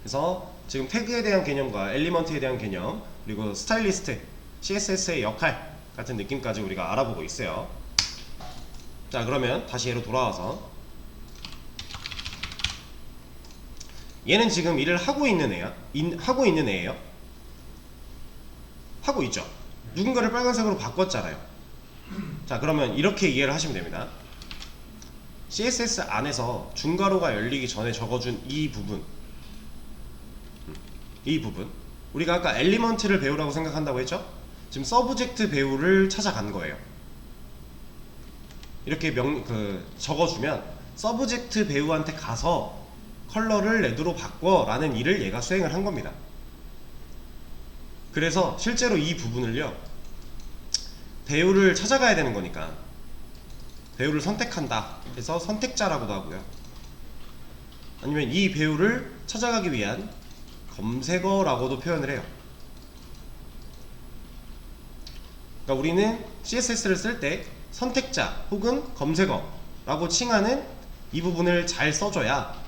그래서 지금 태그에 대한 개념과 엘리먼트에 대한 개념, 그리고 스타일리스트, CSS의 역할 같은 느낌까지 우리가 알아보고 있어요. 자, 그러면 다시 얘로 돌아와서 얘는 지금 일을 하고 있는 애예요. 하고 있죠. 누군가를 빨간색으로 바꿨잖아요. 자, 그러면 이렇게 이해를 하시면 됩니다. CSS 안에서 중괄호가 열리기 전에 적어준 이 부분, 우리가 아까 엘리먼트를 배우라고 생각한다고 했죠? 지금 서브젝트 배우를 찾아간 거예요. 이렇게 적어주면 서브젝트 배우한테 가서 컬러를 레드로 바꿔 라는 일을 얘가 수행을 한 겁니다. 그래서 실제로 이 부분을요, 배우를 찾아가야 되는 거니까 배우를 선택한다 해서 선택자라고도 하고요, 아니면 이 배우를 찾아가기 위한 검색어라고도 표현을 해요. 그러니까 우리는 CSS를 쓸 때 선택자 혹은 검색어라고 칭하는 이 부분을 잘 써줘야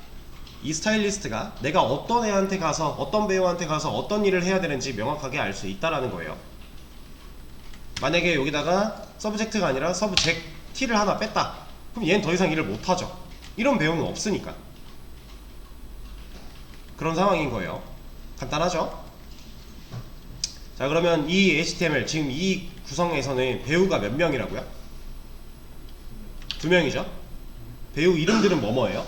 이 스타일리스트가 내가 어떤 애한테 가서, 어떤 배우한테 가서 어떤 일을 해야 되는지 명확하게 알 수 있다라는 거예요. 만약에 여기다가 서브젝트가 아니라 서브젝티를 하나 뺐다, 그럼 얘는 더 이상 일을 못하죠. 이런 배우는 없으니까. 그런 상황인 거예요. 간단하죠? 자, 그러면 이 HTML, 지금 이 구성에서는 배우가 몇 명이라고요? 2명이죠? 배우 이름들은 뭐뭐예요?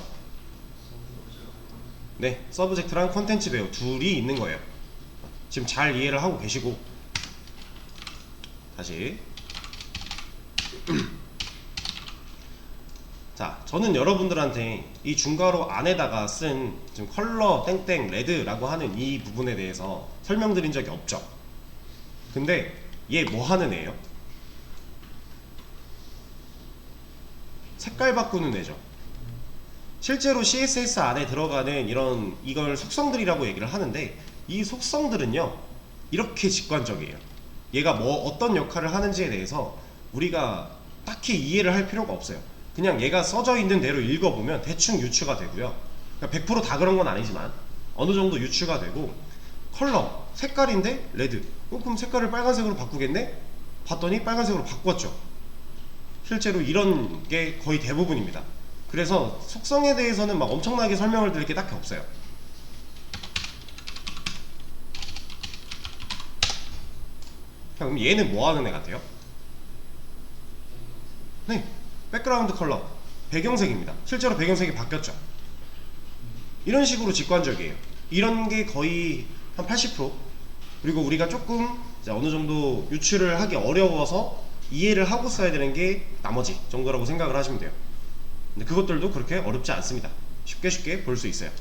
네, 서브젝트랑 콘텐츠 배우 둘이 있는 거예요. 지금 잘 이해를 하고 계시고, 다시 자, 저는 여러분들한테 이 중괄호 안에다가 쓴 지금 컬러 땡땡 레드라고 하는 이 부분에 대해서 설명드린 적이 없죠. 근데 얘 뭐 하는 애예요? 색깔 바꾸는 애죠. 실제로 CSS 안에 들어가는 이걸 속성들이라고 얘기를 하는데, 이 속성들은요 이렇게 직관적이에요. 얘가 어떤 역할을 하는지에 대해서 우리가 딱히 이해를 할 필요가 없어요. 그냥 얘가 써져 있는 대로 읽어보면 대충 유추가 되고요. 그러니까 100%다 그런 건 아니지만 어느 정도 유추가 되고, 컬러, 색깔인데 레드, 그럼 색깔을 빨간색으로 바꾸겠네? 봤더니 빨간색으로 바꿨죠. 실제로 이런 게 거의 대부분입니다. 그래서 속성에 대해서는 막 엄청나게 설명을 드릴 게 딱히 없어요. 그럼 얘는 뭐 하는 애 같아요? 네, 백그라운드 컬러, 배경색입니다. 실제로 배경색이 바뀌었죠. 이런 식으로 직관적이에요. 이런 게 거의 한 80%, 그리고 우리가 조금 어느 정도 유추를 하기 어려워서 이해를 하고 써야 되는 게 나머지 정도라고 생각을 하시면 돼요. 근데 그것들도 그렇게 어렵지 않습니다. 쉽게 볼 수 있어요.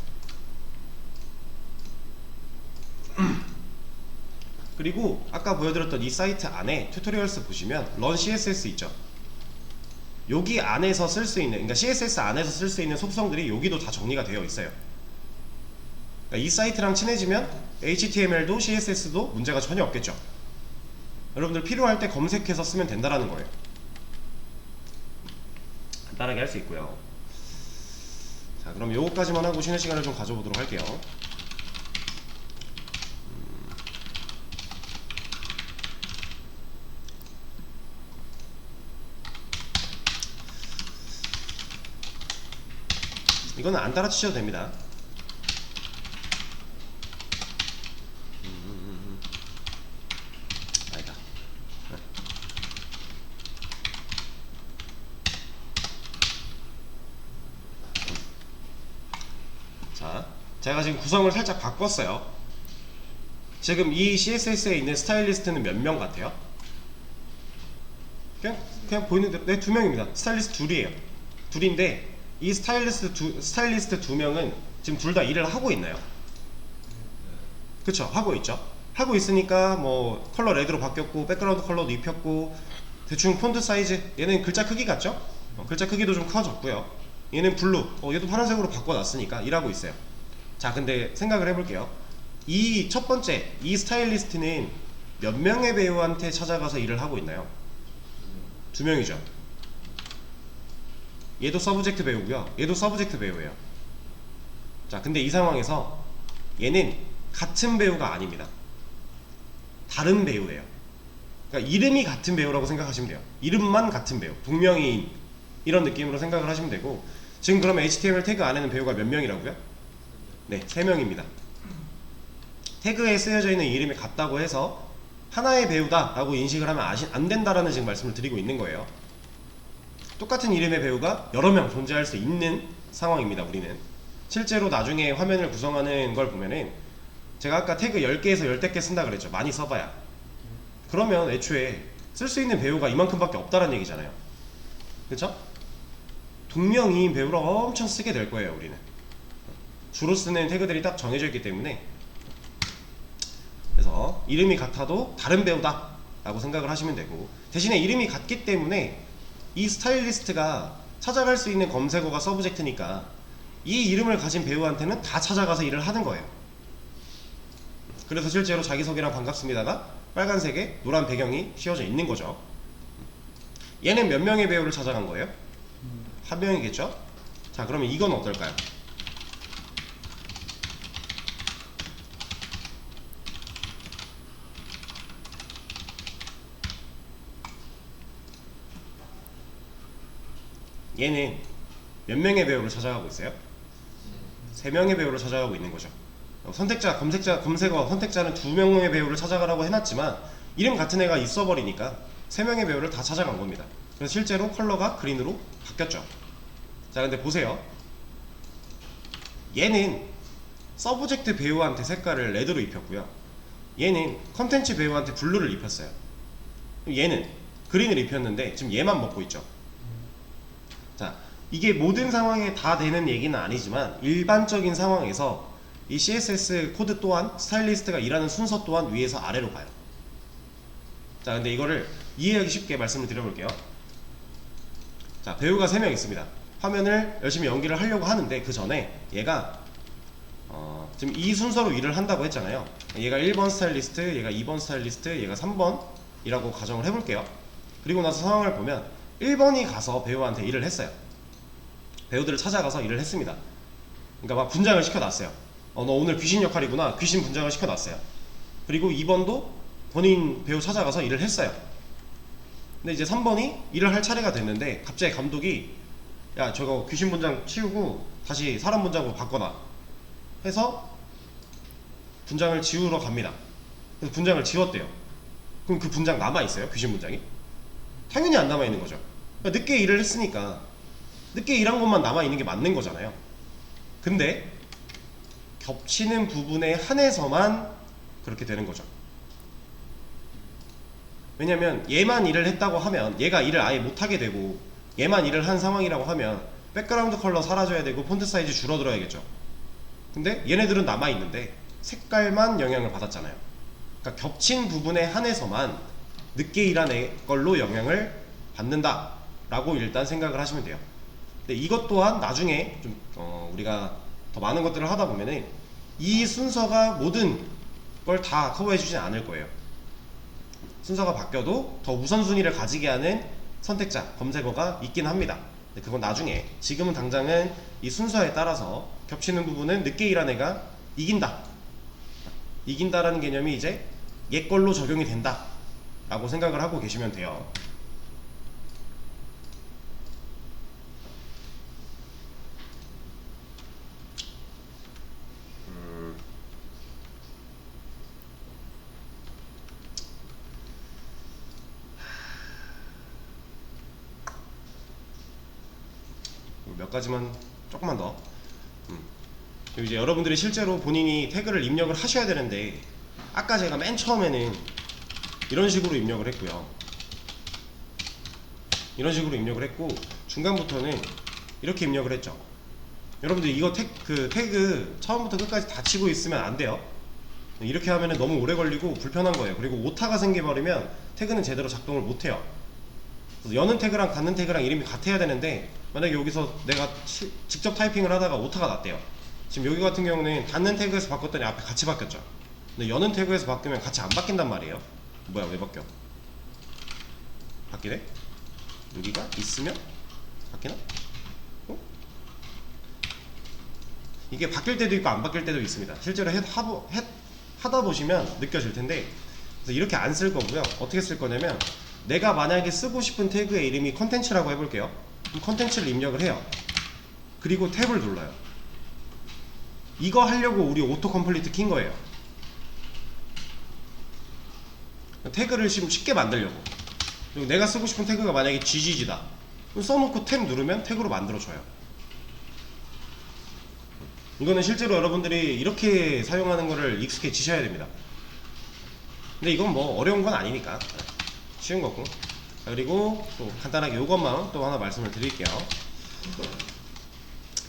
그리고 아까 보여드렸던 이 사이트 안에 튜토리얼스 보시면 런 CSS 있죠. 여기 안에서 쓸 수 있는, 그러니까 CSS 안에서 쓸 수 있는 속성들이 여기도 다 정리가 되어 있어요. 그러니까 이 사이트랑 친해지면 HTML도 CSS도 문제가 전혀 없겠죠. 여러분들 필요할 때 검색해서 쓰면 된다라는 거예요. 간단하게 할 수 있고요. 자, 그럼 요거까지만 하고 쉬는 시간을 좀 가져보도록 할게요. 이거는 안 따라치셔도 됩니다. 아니다. 자, 제가 지금 구성을 살짝 바꿨어요. 지금 이 CSS에 있는 스타일리스트는 몇 명 같아요? 그냥 보이는 대로, 네, 2명입니다. 스타일리스트 둘이에요. 둘인데 이 스타일리스트 2명은 지금 둘 다 일을 하고 있나요? 그쵸, 하고 있죠. 하고 있으니까 뭐 컬러 레드로 바뀌었고, 백그라운드 컬러도 입혔고, 대충 폰트 사이즈, 얘는 글자 크기 같죠? 글자 크기도 좀 커졌고요. 얘는 블루, 얘도 파란색으로 바꿔놨으니까 일하고 있어요. 자, 근데 생각을 해볼게요. 이 첫 번째, 이 스타일리스트는 몇 명의 배우한테 찾아가서 일을 하고 있나요? 2명이죠. 얘도 서브젝트 배우고요, 얘도 서브젝트 배우예요. 자, 근데 이 상황에서 얘는 같은 배우가 아닙니다. 다른 배우예요. 그러니까 이름이 같은 배우라고 생각하시면 돼요. 이름만 같은 배우, 동명이인, 이런 느낌으로 생각을 하시면 되고, 지금 그러면 HTML 태그 안에는 배우가 몇 명이라고요? 네, 3명입니다. 태그에 쓰여져 있는 이름이 같다고 해서 하나의 배우다 라고 인식을 하면 안 된다라는 지금 말씀을 드리고 있는 거예요. 똑같은 이름의 배우가 여러 명 존재할 수 있는 상황입니다. 우리는 실제로 나중에 화면을 구성하는 걸 보면은, 제가 아까 태그 10개에서 10개 쓴다 그랬죠. 많이 써봐야. 그러면 애초에 쓸 수 있는 배우가 이만큼밖에 없다는 얘기잖아요. 그쵸? 동명이인 배우를 엄청 쓰게 될 거예요. 우리는 주로 쓰는 태그들이 딱 정해져 있기 때문에. 그래서 이름이 같아도 다른 배우다 라고 생각을 하시면 되고, 대신에 이름이 같기 때문에 이 스타일리스트가 찾아갈 수 있는 검색어가 서브젝트니까 이 이름을 가진 배우한테는 다 찾아가서 일을 하는 거예요. 그래서 실제로 자기소개랑 반갑습니다가 빨간색에 노란 배경이 씌워져 있는 거죠. 얘는 몇 명의 배우를 찾아간 거예요? 한 명이겠죠? 자, 그러면 이건 어떨까요? 얘는 몇 명의 배우를 찾아가고 있어요? 3명의 배우를 찾아가고 있는 거죠. 선택자, 검색어 선택자는 2명의 배우를 찾아가라고 해놨지만 이름 같은 애가 있어버리니까 3명의 배우를 다 찾아간 겁니다. 그래서 실제로 컬러가 그린으로 바뀌었죠. 자, 근데 보세요. 얘는 서브젝트 배우한테 색깔을 레드로 입혔고요, 얘는 컨텐츠 배우한테 블루를 입혔어요. 얘는 그린을 입혔는데 지금 얘만 먹고 있죠. 자, 이게 모든 상황에 다 되는 얘기는 아니지만 일반적인 상황에서 이 CSS 코드 또한, 스타일리스트가 일하는 순서 또한 위에서 아래로 가요. 자, 근데 이거를 이해하기 쉽게 말씀을 드려볼게요. 자, 배우가 3명 있습니다. 화면을 열심히 연기를 하려고 하는데 그 전에 얘가 지금 이 순서로 일을 한다고 했잖아요. 얘가 1번 스타일리스트, 얘가 2번 스타일리스트, 얘가 3번 이라고 가정을 해볼게요. 그리고 나서 상황을 보면 1번이 가서 배우한테 일을 했어요. 배우들을 찾아가서 일을 했습니다. 그러니까 막 분장을 시켜놨어요. 너 오늘 귀신 역할이구나, 귀신 분장을 시켜놨어요. 그리고 2번도 본인 배우 찾아가서 일을 했어요. 근데 이제 3번이 일을 할 차례가 됐는데 갑자기 감독이 야, 저거 귀신 분장 치우고 다시 사람 분장으로 바꿔놔 해서 분장을 지우러 갑니다. 그래서 분장을 지웠대요. 그럼 그 분장 남아있어요? 귀신 분장이? 당연히 안 남아있는 거죠. 그러니까 늦게 일을 했으니까 늦게 일한 것만 남아있는 게 맞는 거잖아요. 근데 겹치는 부분에 한해서만 그렇게 되는 거죠. 왜냐면 얘만 일을 했다고 하면, 얘가 일을 아예 못하게 되고 얘만 일을 한 상황이라고 하면 백그라운드 컬러 사라져야 되고 폰트 사이즈 줄어들어야겠죠. 근데 얘네들은 남아있는데 색깔만 영향을 받았잖아요. 그러니까 겹친 부분에 한해서만 늦게 일한 애 걸로 영향을 받는다 라고 일단 생각을 하시면 돼요. 근데 이것 또한 나중에 좀 우리가 더 많은 것들을 하다 보면은 이 순서가 모든 걸 다 커버해 주진 않을 거예요. 순서가 바뀌어도 더 우선순위를 가지게 하는 선택자, 검색어가 있긴 합니다. 근데 그건 나중에, 지금은 당장은 이 순서에 따라서 겹치는 부분은 늦게 일한 애가 이긴다, 이긴다라는 개념이 이제 얘 걸로 적용이 된다 라고 생각을 하고 계시면 돼요. 몇 가지만 조금만 더. 그리고 이제 여러분들이 실제로 본인이 태그를 입력을 하셔야 되는데, 아까 제가 맨 처음에는 이런 식으로 입력을 했고요, 이런 식으로 입력을 했고 중간부터는 이렇게 입력을 했죠. 여러분들 이거 태그 처음부터 끝까지 다 치고 있으면 안 돼요. 이렇게 하면 너무 오래 걸리고 불편한 거예요. 그리고 오타가 생겨버리면 태그는 제대로 작동을 못해요. 여는 태그랑 닫는 태그랑 이름이 같아야 되는데, 만약에 여기서 내가 직접 타이핑을 하다가 오타가 났대요. 지금 여기 같은 경우는 닫는 태그에서 바꿨더니 앞에 같이 바뀌었죠. 근데 여는 태그에서 바뀌면 같이 안 바뀐단 말이에요. 뭐야, 왜 바뀌어? 바뀌네? 여기가 있으면 바뀌나? 어? 이게 바뀔 때도 있고 안 바뀔 때도 있습니다. 실제로 하다 보시면 느껴질 텐데, 그래서 이렇게 안 쓸 거고요. 어떻게 쓸 거냐면, 내가 만약에 쓰고 싶은 태그의 이름이 컨텐츠라고 해볼게요. 그럼 컨텐츠를 입력을 해요. 그리고 탭을 눌러요. 이거 하려고 우리 오토 컴플리트 킨 거예요. 태그를 지금 쉽게 만들려고. 그리고 내가 쓰고 싶은 태그가 만약에 GGG다. 써놓고 탭 누르면 태그로 만들어줘요. 이거는 실제로 여러분들이 이렇게 사용하는 거를 익숙해지셔야 됩니다. 근데 이건 뭐 어려운 건 아니니까 쉬운 거고. 그리고 또 간단하게 이것만 또 하나 말씀을 드릴게요.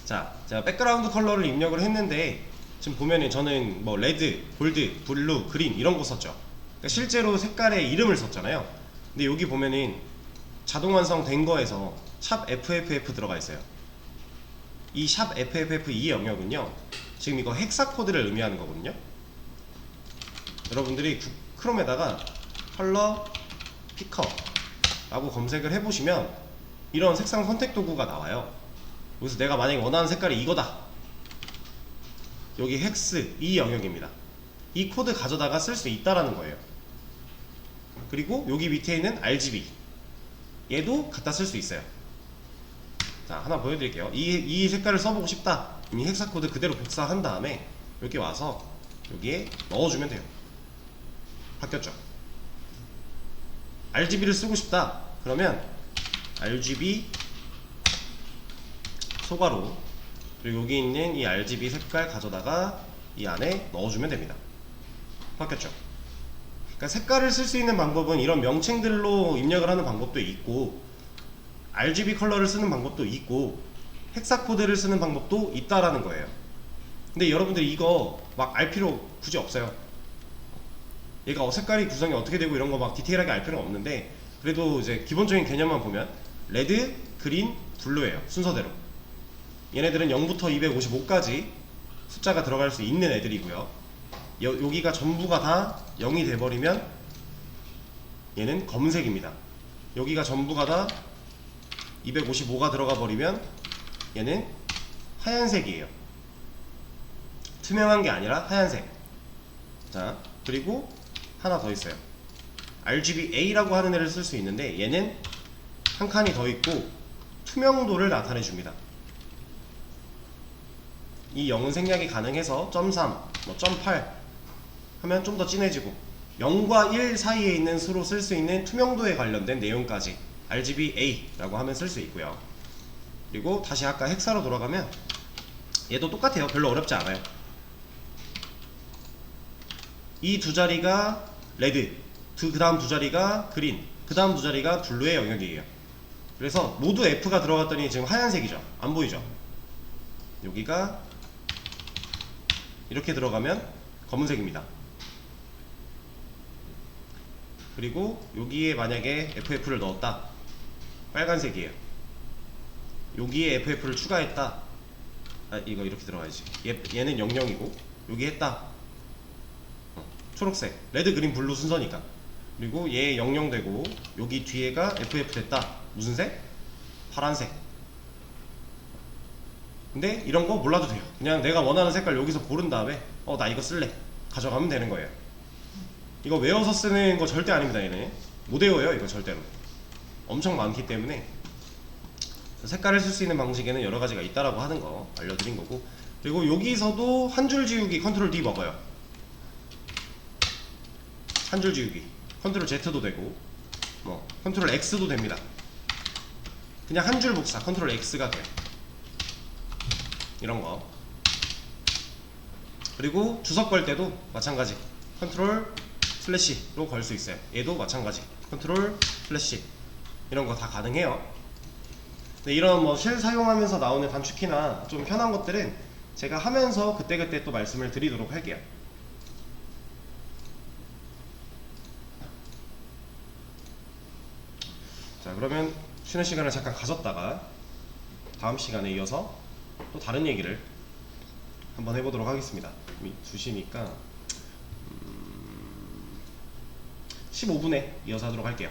자, 제가 백그라운드 컬러를 입력을 했는데, 지금 보면은 저는 뭐 레드, 골드, 블루, 그린 이런 거 썼죠. 그러니까 실제로 색깔의 이름을 썼잖아요. 근데 여기 보면은 자동 완성된 거에서 샵 FFF 들어가 있어요. 이 샵 FFF 이 영역은요, 지금 이거 헥사 코드를 의미하는 거거든요. 여러분들이 크롬에다가 컬러 피커 라고 검색을 해보시면 이런 색상 선택 도구가 나와요. 여기서 내가 만약에 원하는 색깔이 이거다, 여기 헥스 이 영역입니다. 이 코드 가져다가 쓸 수 있다라는 거예요. 그리고 여기 밑에 있는 RGB 얘도 갖다 쓸 수 있어요. 자, 하나 보여드릴게요. 이 색깔을 써보고 싶다, 이 헥사 코드 그대로 복사한 다음에 여기 와서 여기에 넣어주면 돼요. 바뀌었죠? RGB를 쓰고 싶다 그러면 RGB 소괄호, 그리고 여기 있는 이 RGB 색깔 가져다가 이 안에 넣어주면 됩니다. 바뀌었죠? 그러니까 색깔을 쓸 수 있는 방법은 이런 명칭들로 입력을 하는 방법도 있고, RGB 컬러를 쓰는 방법도 있고, 헥사 코드를 쓰는 방법도 있다라는 거예요. 근데 여러분들이 이거 막 알 필요 굳이 없어요. 얘가 색깔이 구성이 어떻게 되고 이런 거 막 디테일하게 알 필요는 없는데, 그래도 이제 기본적인 개념만 보면 레드, 그린, 블루예요. 순서대로. 얘네들은 0부터 255까지 숫자가 들어갈 수 있는 애들이고요. 여기가 전부가 다 0이 돼버리면 얘는 검은색입니다. 여기가 전부가 다 255가 들어가 버리면 얘는 하얀색이에요. 투명한 게 아니라 하얀색. 자, 그리고 하나 더 있어요. RGBA라고 하는 애를 쓸 수 있는데, 얘는 한 칸이 더 있고 투명도를 나타내 줍니다. 이 0은 생략이 가능해서 0.3, 뭐 0.8 하면 좀 더 진해지고, 0과 1 사이에 있는 수로 쓸 수 있는 투명도에 관련된 내용까지 RGBA라고 하면 쓸 수 있고요. 그리고 다시 아까 헥사로 돌아가면 얘도 똑같아요. 별로 어렵지 않아요. 이 두 자리가 레드, 그 다음 두 자리가 그린, 그 다음 두 자리가 블루의 영역이에요. 그래서 모두 F가 들어갔더니 지금 하얀색이죠. 안 보이죠? 여기가 이렇게 들어가면 검은색입니다. 그리고 여기에 만약에 FF를 넣었다, 빨간색이에요. 여기에 FF를 추가했다, 이거 이렇게 들어가야지. 얘는 00이고 여기 했다, 초록색, 레드, 그린, 블루 순서니까. 그리고 얘 00 되고 여기 뒤에가 FF 됐다. 무슨 색? 파란색. 근데 이런 거 몰라도 돼요. 그냥 내가 원하는 색깔 여기서 고른 다음에 나 이거 쓸래 가져가면 되는 거예요. 이거 외워서 쓰는 거 절대 아닙니다. 얘네 못 외워요. 이거 절대로 엄청 많기 때문에 색깔을 쓸 수 있는 방식에는 여러 가지가 있다라고 하는 거 알려드린 거고, 그리고 여기서도 한 줄 지우기 컨트롤 D 먹어요. 한 줄 지우기 컨트롤 Z도 되고 뭐 컨트롤 X도 됩니다. 그냥 한 줄 복사 컨트롤 X가 돼요. 이런 거. 그리고 주석 걸 때도 마찬가지 컨트롤 슬래시로 걸 수 있어요. 얘도 마찬가지 컨트롤 슬래시, 이런 거 다 가능해요. 근데 이런 뭐 쉘 사용하면서 나오는 단축키나 좀 편한 것들은 제가 하면서 그때그때 또 말씀을 드리도록 할게요. 자, 그러면 쉬는 시간을 잠깐 가졌다가 다음 시간에 이어서 또 다른 얘기를 한번 해보도록 하겠습니다. 2시니까 15분에 이어서 하도록 할게요.